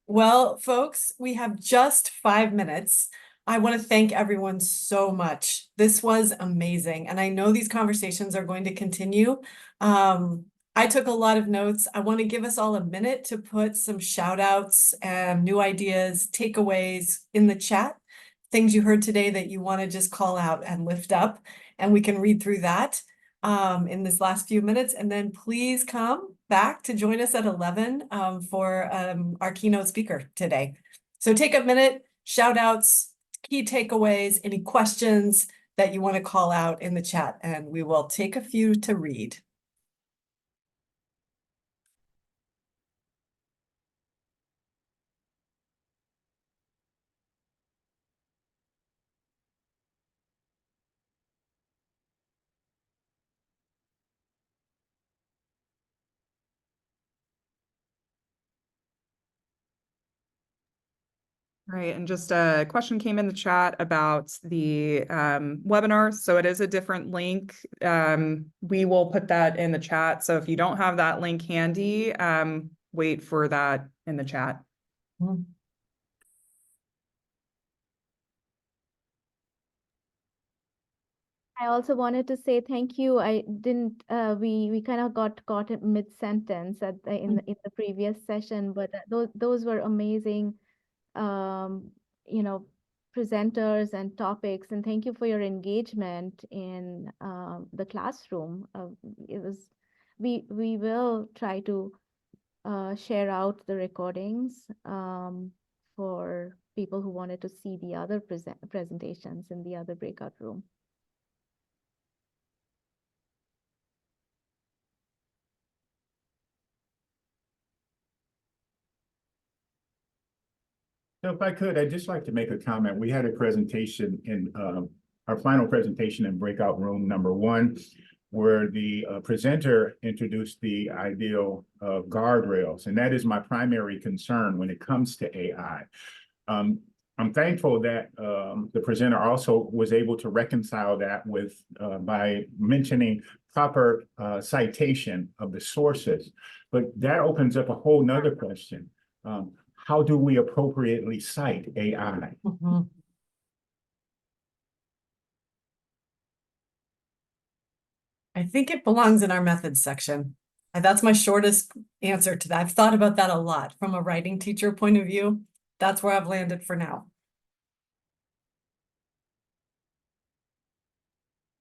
Well, folks, we have just 5 minutes. I want to thank everyone so much. This was amazing. And I know these conversations are going to continue. I took a lot of notes. I want to give us all a minute to put some shout outs and new ideas, takeaways in the chat, things you heard today that you want to just call out and lift up. And we can read through that in this last few minutes. And then please come back to join us at 11 for our keynote speaker today. So take a minute, shout outs, key takeaways, any questions that you want to call out in the chat, and we will take a few to read. Right, and just a question came in the chat about the webinar. So it is a different link. We will put that in the chat. So if you don't have that link handy, wait for that in the chat. I also wanted to say thank you. I didn't, we kind of got caught in mid-sentence in the previous session, but those were amazing, you know, presenters and topics. And thank you for your engagement in the classroom. We will try to share out the recordings for people who wanted to see the other presentations in the other breakout room. So if I could, I'd just like to make a comment. We had a presentation in our final presentation in breakout room number 1, where the presenter introduced the ideal of guardrails, and that is my primary concern when it comes to AI. I'm thankful that the presenter also was able to reconcile that with by mentioning proper citation of the sources, but that opens up a whole nother question. How do we appropriately cite AI? I think it belongs in our methods section. That's my shortest answer to that. I've thought about that a lot from a writing teacher point of view. That's where I've landed for now.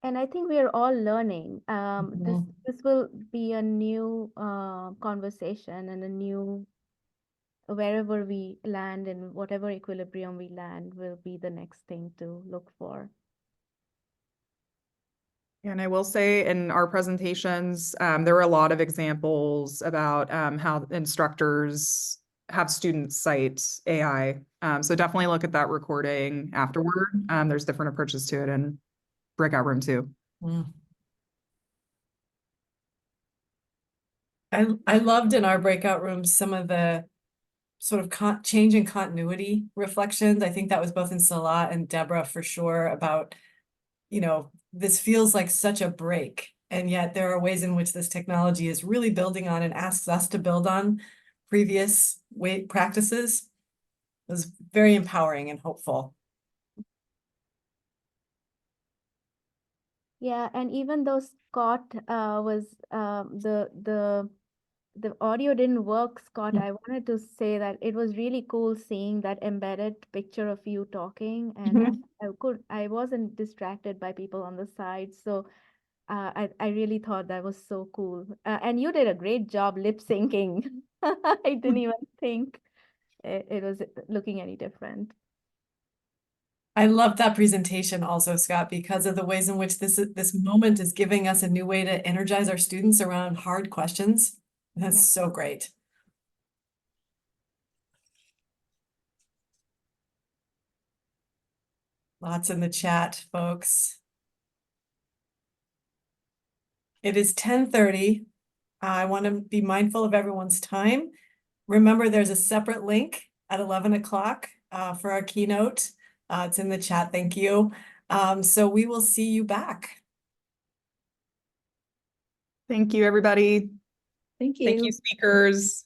And I think we are all learning. This will be a new conversation and a new, wherever we land and whatever equilibrium we land will be the next thing to look for. And I will say in our presentations, there were a lot of examples about how instructors have students cite AI. So definitely look at that recording afterward. There's different approaches to it in breakout room 2. I loved in our breakout rooms some of the sort of change in continuity reflections. I think that was both in Salah and Deborah for sure about, you know, this feels like such a break, and yet there are ways in which this technology is really building on and asks us to build on previous practices. It was very empowering and hopeful. Yeah, and even though Scott was the audio didn't work, Scott, I wanted to say that it was really cool seeing that embedded picture of you talking, and I wasn't distracted by people on the side, so I really thought that was so cool. And you did a great job lip syncing. I didn't even think it was looking any different. I love that presentation also, Scott, because of the ways in which this moment is giving us a new way to energize our students around hard questions. That's so great. Lots in the chat, folks. It is 10:30. I want to be mindful of everyone's time. Remember, there's a separate link at 11 o'clock for our keynote. It's in the chat. Thank you. So we will see you back. Thank you, everybody. Thank you. Thank you, speakers.